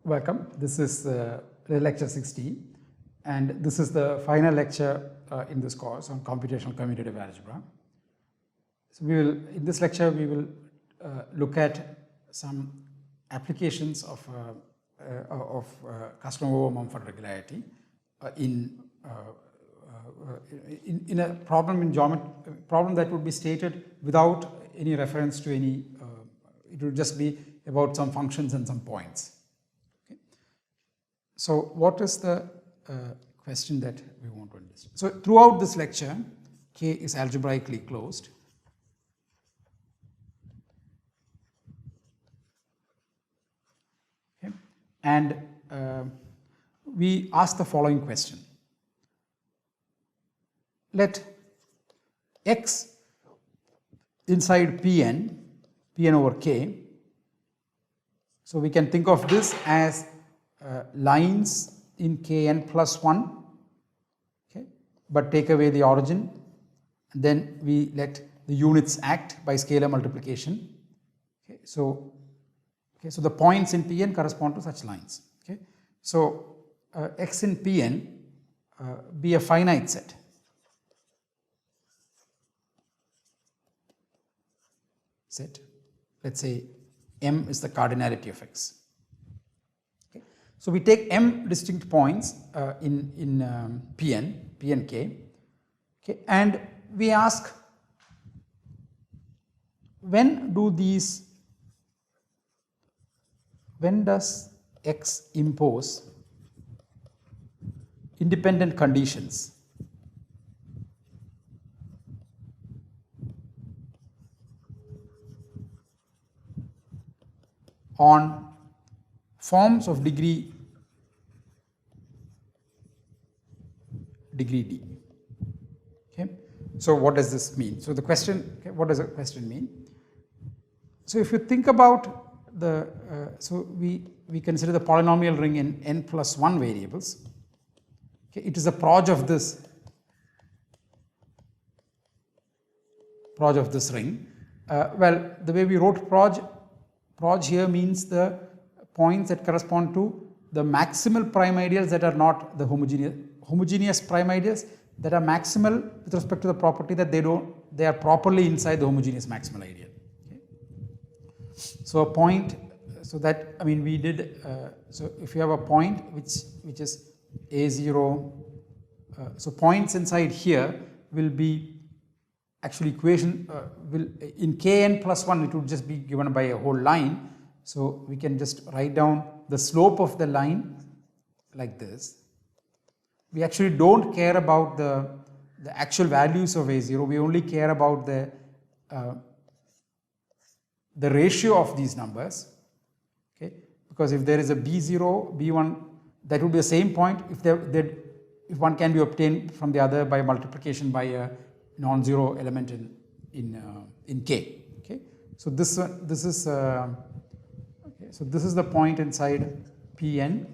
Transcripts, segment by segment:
Welcome. This is lecture 16, and this is the final lecture in this course on computational commutative algebra. So in this lecture we will look at some applications of Castelnuovo Mumford regularity in a problem that would be stated without any reference to any. It would just be about some functions and some points. So what is the question that we want to understand? So throughout this lecture, K is algebraically closed. Okay. And we ask the following question. Let x inside Pn over K, so we can think of this as lines in Kn plus 1, okay, but take away the origin, and then we let the units act by scalar multiplication. Okay, so the points in Pn correspond to such lines. Okay, so x in Pn be a finite set. Let's say M is the cardinality of x. So we take m distinct points in Pnk, okay, and we ask when does x impose independent conditions on forms of degree d. Okay. So what does this mean? So the question, okay, what does the question mean? So if you think about the, so we consider the polynomial ring in n plus 1 variables. Okay. It is a proj of this ring. Well, the way we wrote proj here means the points that correspond to the maximal prime ideals that are not the homogeneous prime ideals that are maximal with respect to the property that they are properly inside the homogeneous maximal ideal. Okay. So a point, so that, I mean, we did, so if you have a point which is a0, so points inside here will be actually equation in Kn plus 1 it would just be given by a whole line. So we can just write down the slope of the line like this. We actually don't care about the actual values of a0. We only care about the ratio of these numbers. Okay, because if there is a b0, b1, that would be the same point if one can be obtained from the other by multiplication by a non-zero element in K. Okay, so this is so this is the point inside Pn,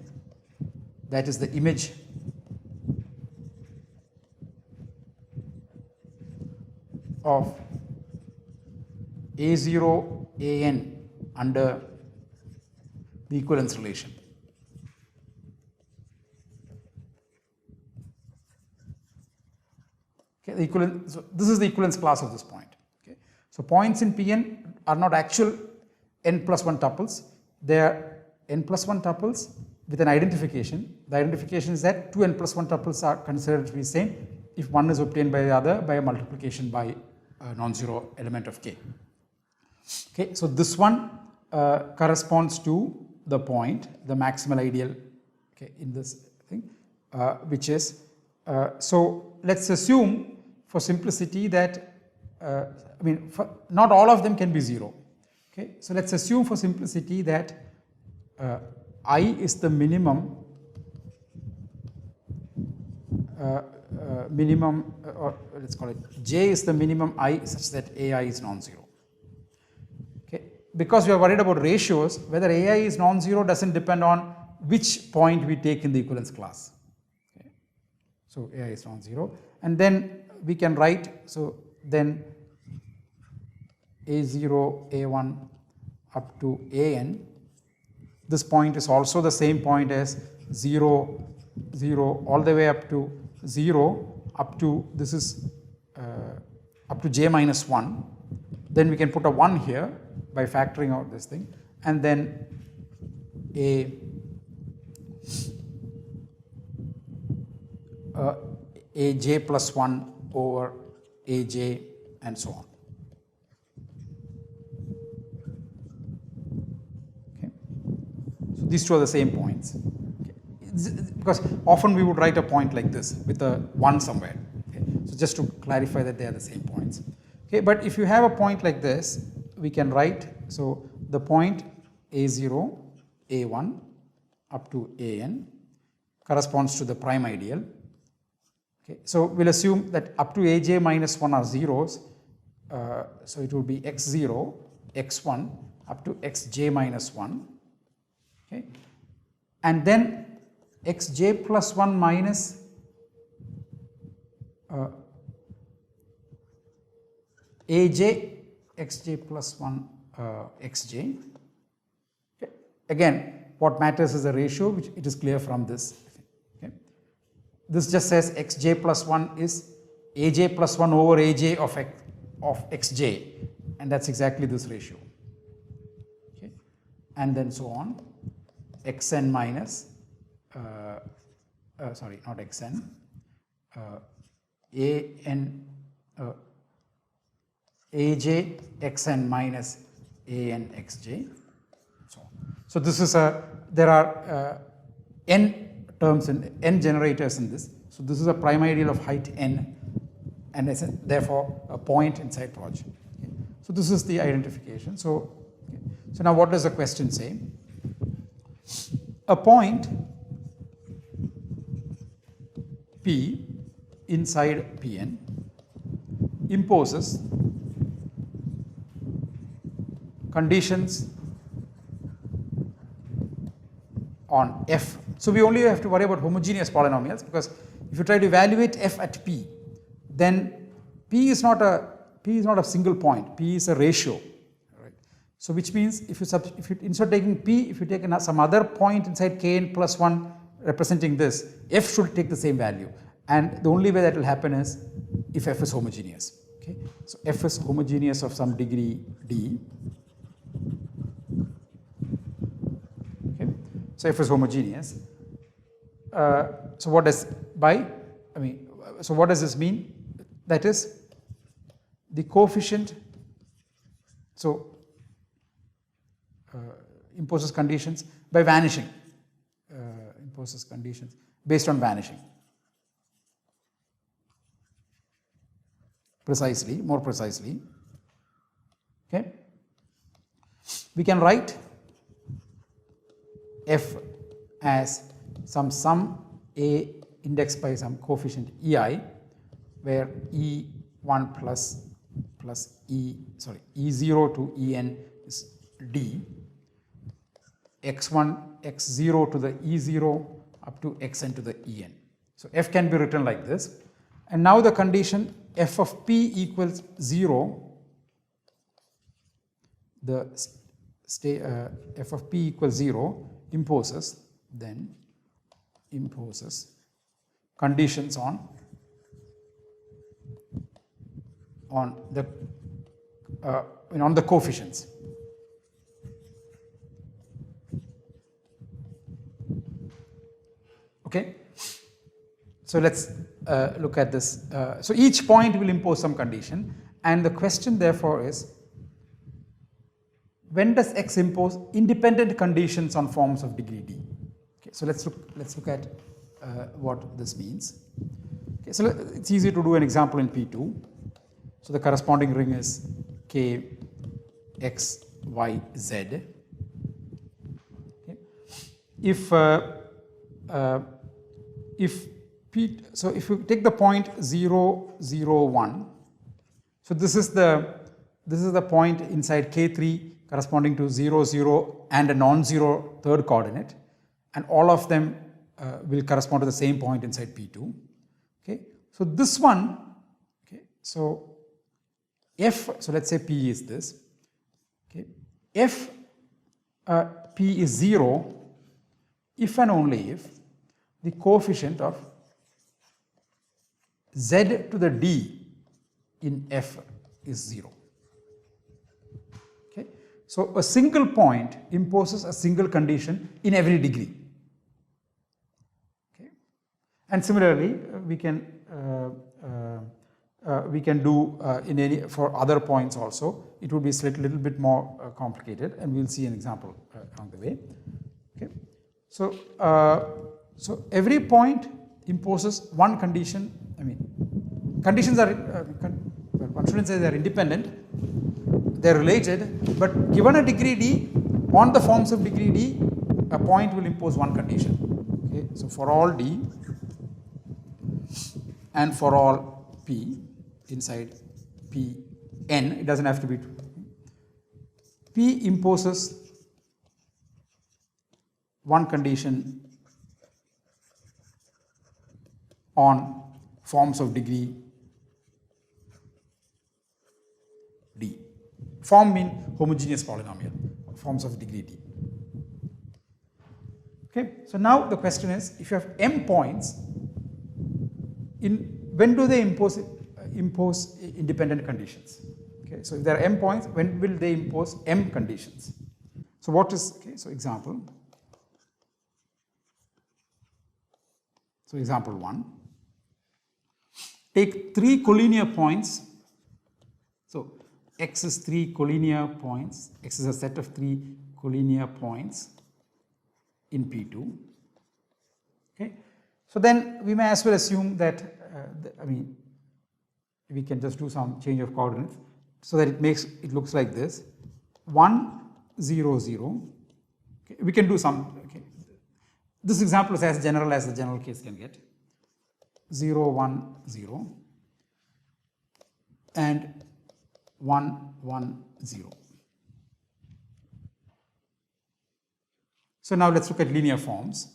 that is the image of a0 an under the equivalence relation. Okay, so this is the equivalence class of this point. Okay, so points in Pn are not actual n plus 1 tuples. They are n plus 1 tuples with an identification. The identification is that two n plus 1 tuples are considered to be the same if one is obtained by the other by a multiplication by a non-zero element of K. Okay, so this one corresponds to the point, the maximal ideal, okay, in this thing, which is, so let's assume for simplicity that, I mean, not all of them can be 0. Okay, so let's assume for simplicity that I is the minimum, or let's call it J is the minimum I such that AI is non-zero. Okay, because we are worried about ratios, whether AI is non-zero doesn't depend on which point we take in the equivalence class. Okay, so AI is non-zero, and then we can write, so then A0, A1 up to AN this point is also the same point as 0, 0 all the way up to 0 up to this is up to j minus 1. Then we can put a 1 here by factoring out this thing, and then a j plus 1 over aj and so on. Okay. So these two are the same points. Okay. Because often we would write a point like this with a 1 somewhere. Okay. So just to clarify that they are the same points. Okay. But if you have a point like this, we can write, so the point a0, a1 up to an corresponds to the prime ideal. Okay. So we'll assume that up to aj minus 1 are zeros, so it will be x0, x1 up to xj minus 1. Okay. And then xj plus 1 minus aj, xj plus 1 xj. Okay. Again, what matters is the ratio, which it is clear from this. Okay. This just says xj plus 1 is aj plus 1 over aj of xj, and that's exactly this ratio. Okay. And then so on, xn minus, sorry, not xn, an, aj xn minus an xj. So this is there are n terms and n generators in this. So this is a prime ideal of height n, and is therefore a point inside Proj. Okay. So this is the identification. So, okay. So now what does the question say? A point P inside Pn imposes conditions on f. So we only have to worry about homogeneous polynomials, because if you try to evaluate f at p, then p is not a single point. P is a ratio, right? So which means if you instead of taking p, if you take some other point inside kn plus 1 representing this, f should take the same value, and the only way that will happen is if f is homogeneous. Okay, so f is homogeneous of some degree d. So f is homogeneous. So what does so what does this mean? That is the coefficient, so imposes conditions by vanishing, imposes conditions based on vanishing. Precisely, more precisely. Okay. We can write f as some sum a indexed by some coefficient ei, where e1 plus e0 to en is d, x1 x0 to the e0 up to xn to the en. So f can be written like this, and now the condition f of p equals 0, the f of p equals 0 imposes conditions on the coefficients. Okay, so let's look at this. So each point will impose some condition, and the question therefore is, when does x impose independent conditions on forms of degree d? Okay, so let's look at what this means. Okay, so it's easy to do an example in P2. So the corresponding ring is K, X, Y, Z. Okay. If you take the point 0, 0, 1, so this is the point inside K3 corresponding to 0, 0 and a non-zero third coordinate, and all of them will correspond to the same point inside P2. Okay, so this one, okay, so let's say P is this. Okay, if P is 0 if and only if the coefficient of z to the d in F is 0. Okay. So a single point imposes a single condition in every degree. Okay. And similarly, we can do in any for other points also. It would be a little bit more complicated, and we'll see an example along the way. Okay. So so every point imposes one condition. I mean, conditions are well, one shouldn't say they are independent. They are related, but given a degree d, on the forms of degree d, a point will impose one condition. Okay. So for all d and for all p inside p n, it doesn't have to be p imposes one condition on forms of degree d. Form means homogeneous polynomial, forms of degree d. Okay. So now the question is, if you have m points, when do they impose independent conditions? Okay. So if there are m points, when will they impose m conditions? So what is, okay, so example. So example 1. Take 3 collinear points. So x is 3 collinear points. X is a set of 3 collinear points in P2. Okay. So then we may as well assume that, I mean, we can just do some change of coordinates so that it looks like this: 1, 0, 0. Okay. We can do some. Okay. This example is as general as the general case can get. 0, 1, 0 and 1, 1, 0. So now let's look at linear forms.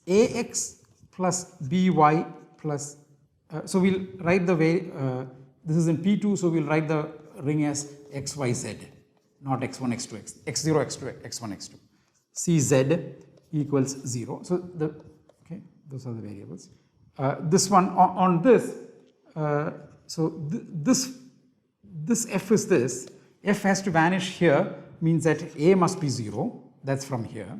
Ax plus by plus, so we'll write the way, this is in P2, so we'll write the ring as xyz, not x1, x2, x0, x2, x1, x2. Cz equals 0. So the, okay, those are the variables. This one on this, so this f is this. F has to vanish here, means that a must be 0. That's from here.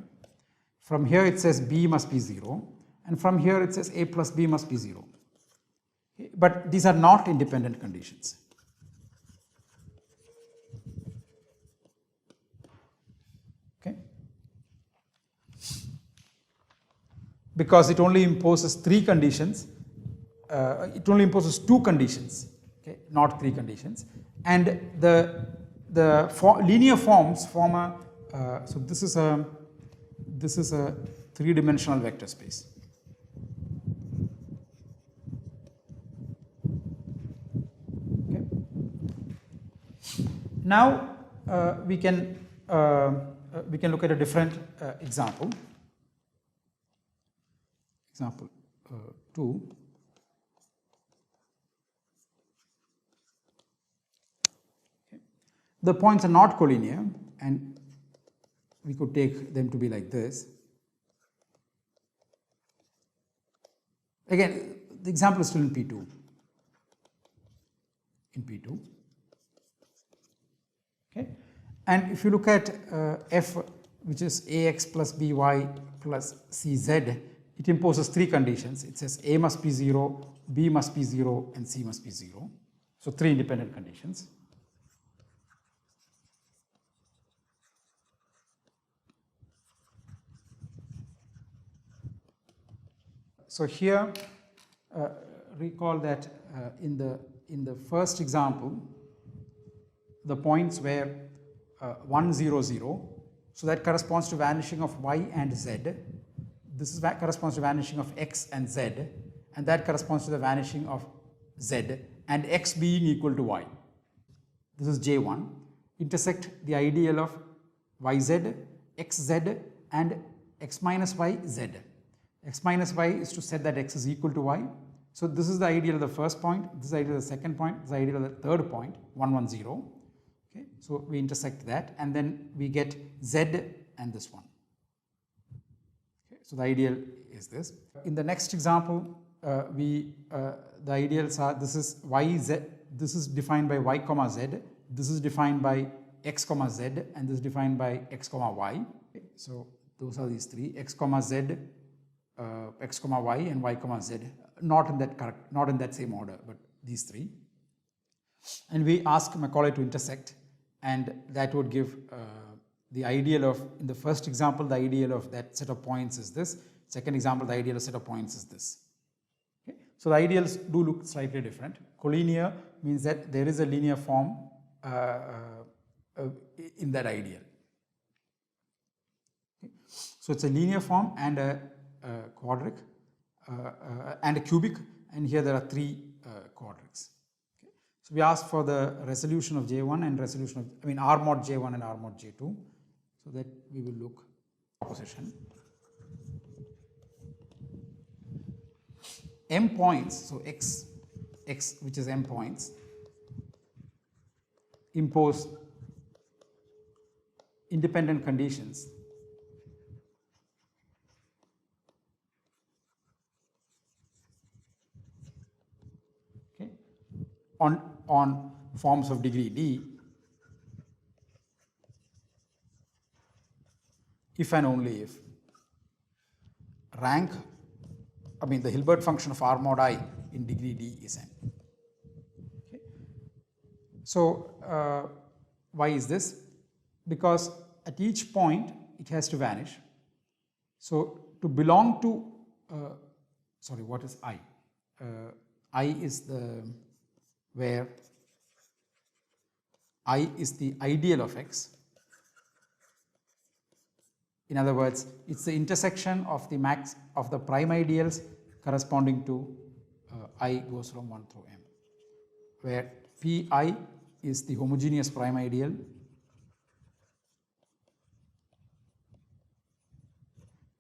From here it says b must be 0, and from here it says a plus b must be 0. Okay. But these are not independent conditions. Okay. Because it only imposes 3 conditions, it only imposes 2 conditions, okay, not 3 conditions, and the linear forms form a, so this is a 3-dimensional vector space. Okay. Now we can look at a different example. Example 2. Okay. The points are not collinear, and we could take them to be like this. Again, the example is still in P2. Okay. And if you look at f, which is ax plus by plus cz, it imposes 3 conditions. It says a must be 0, b must be 0, and c must be 0. So 3 independent conditions. So here, recall that in the first example, the points were 1, 0, 0. So that corresponds to vanishing of y and z. This corresponds to vanishing of x and z, and that corresponds to the vanishing of z and x being equal to y. This is J1. Intersect the ideal of yz, xz, and x minus y, z. X minus y is to set that x is equal to y. So this is the ideal of the first point, this is the ideal of the second point, this is the ideal of the third point, 1, 1, 0. Okay, so we intersect that and then we get Z and this one. Okay, so the ideal is this. In the next example, the ideals are, this is y, z, this is defined by y comma z, this is defined by x comma z, and this is defined by x comma y. Okay, so those are these three, x comma z, x comma y, and y comma z, not in that same order, but these three. And we ask Macaulay to intersect, and that would give the ideal of, in the first example, the ideal of that set of points is this. Second example, the ideal set of points is this. Okay. So the ideals do look slightly different. Collinear means that there is a linear form in that ideal. Okay. So it's a linear form and a quadric and a cubic, and here there are three quadrics. Okay. So we ask for the resolution of J1 and resolution of, R mod J1 and R mod J2, so that we will look proposition. M points, so x which is M points, impose independent conditions okay, on forms of degree D if and only if rank, the Hilbert function of R mod I in degree D is n. Okay. So why is this? Because at each point it has to vanish. So to belong to, what is I? I is where I is the ideal of x. In other words, it's the intersection of the max of the prime ideals corresponding to I goes from 1 through m, where Pi is the homogeneous prime ideal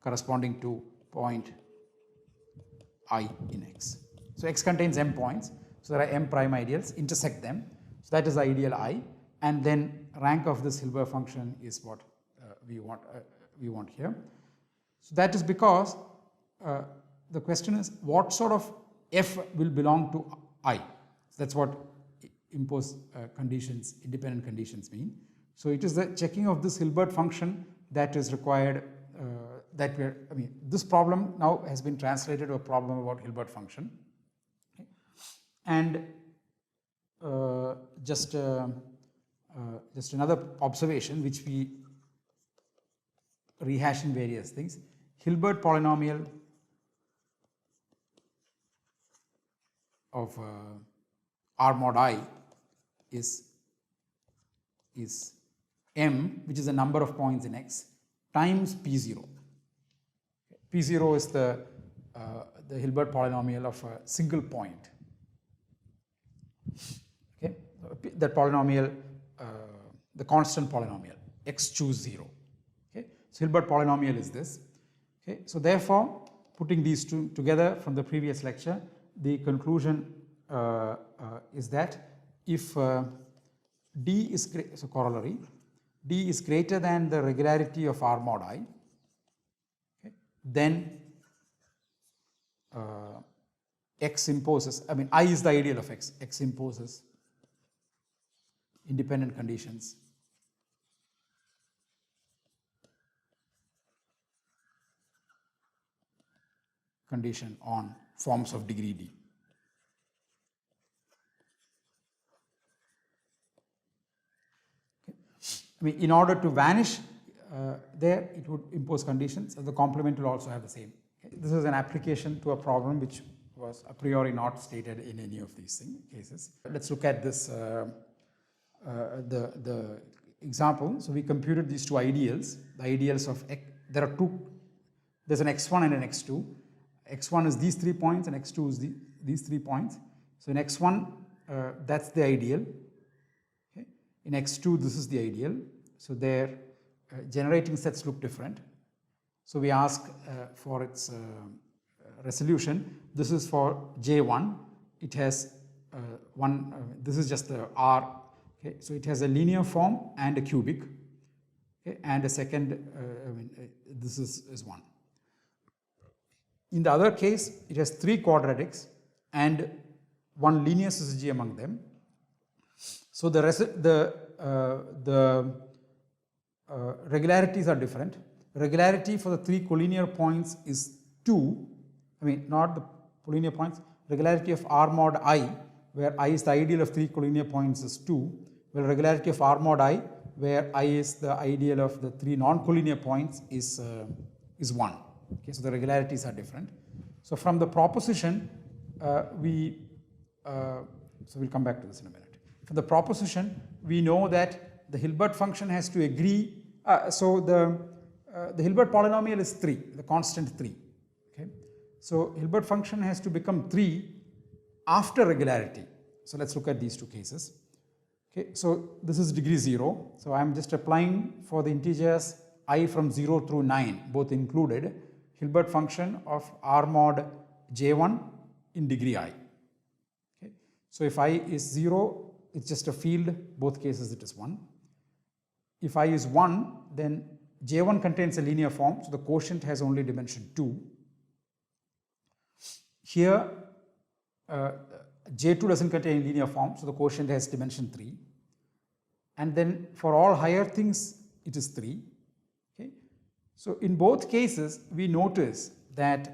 corresponding to point I in x. So x contains m points, so there are m prime ideals, intersect them, so that is the ideal I, and then rank of this Hilbert function is what we want here. So that is because the question is what sort of f will belong to I. So that's what impose conditions, independent conditions mean. So it is the checking of this Hilbert function that is required. This problem now has been translated to a problem about Hilbert function. Okay. And just another observation which we rehash in various things. Hilbert polynomial of R mod I is m, which is the number of points in x, times P0. P0 is the Hilbert polynomial of a single point. Okay, that polynomial, the constant polynomial, x choose 0. Okay, so Hilbert polynomial is this. Okay, so therefore, putting these two together from the previous lecture, the conclusion is that if D is so corollary, D is greater than the regularity of R mod I, okay, then x imposes, I is the ideal of x, x imposes independent conditions on forms of degree D. Okay. In order to vanish there, it would impose conditions, and the complement will also have the same. Okay. This is an application to a problem which was a priori not stated in any of these cases. Let's look at this, the example. So we computed these two ideals, the ideals of x. There are two, there's an x1 and an x2. x1 is these 3 points and x2 is these 3 points. So in x1, that's the ideal. Okay. In x2, this is the ideal. So their generating sets look different. So we ask for its resolution. This is for J1. It has this is just the R. Okay, so it has a linear form and a cubic. Okay, and a second, this is 1. In the other case, it has 3 quadratics and 1 linear syzygy among them. So the regularities are different. Regularity for the 3 collinear points is 2. Not the collinear points. Regularity of R mod I, where I is the ideal of 3 collinear points, is 2. Well, regularity of R mod I, where I is the ideal of the 3 non-collinear points, is 1. Okay, so the regularities are different. So from the proposition, so we'll come back to this in a minute. From the proposition, we know that the Hilbert function has to agree. So the Hilbert polynomial is 3, the constant 3. Okay, so Hilbert function has to become 3 after regularity. So let's look at these 2 cases. Okay, so this is degree 0. So I'm just applying for the integers I from 0 through 9, both included, Hilbert function of R mod J1 in degree I. Okay, so if I is 0, it's just a field, both cases it is 1. If I is 1, then J1 contains a linear form, so the quotient has only dimension 2. Here, J2 doesn't contain a linear form, so the quotient has dimension 3. And then for all higher things, it is 3. Okay, so in both cases, we notice that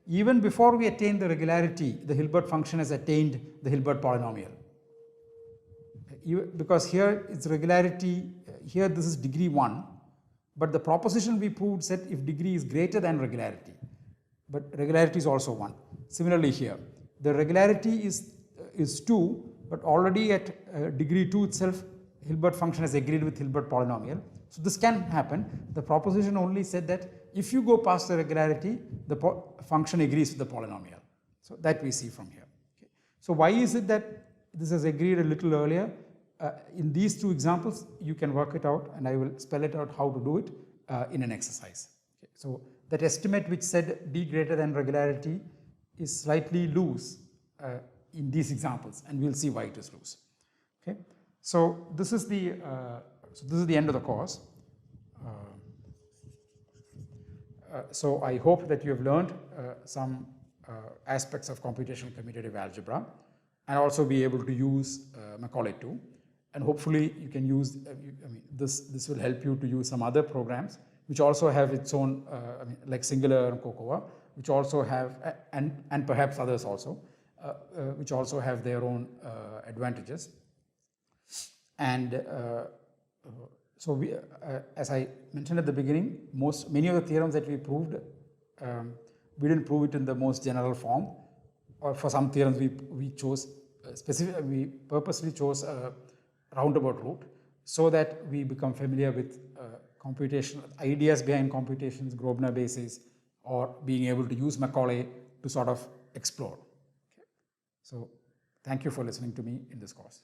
even before we attain the regularity, the Hilbert function has attained the Hilbert polynomial. Because here it's regularity, here this is degree 1, but the proposition we proved said if degree is greater than regularity, but regularity is also 1. Similarly here, the regularity is 2, but already at degree 2 itself, Hilbert function has agreed with Hilbert polynomial. So this can happen. The proposition only said that if you go past the regularity, the function agrees with the polynomial. So that we see from here. Okay. So why is it that this has agreed a little earlier? In these 2 examples, you can work it out, and I will spell it out how to do it in an exercise. Okay. So that estimate which said d greater than regularity is slightly loose in these examples, and we'll see why it is loose. Okay. So this is the end of the course. So I hope that you have learned some aspects of computational commutative algebra, and also be able to use Macaulay 2. And hopefully you can use, this will help you to use some other programs which also have its own, like Singular and Cocoa, which also have, and perhaps others also, which also have their own advantages. And so we, as I mentioned at the beginning, many of the theorems that we proved, we didn't prove it in the most general form, or for some theorems we chose we purposely chose a roundabout route so that we become familiar with computational ideas behind computations, Grosvenor basis, or being able to use Macaulay to sort of explore. Okay. So thank you for listening to me in this course.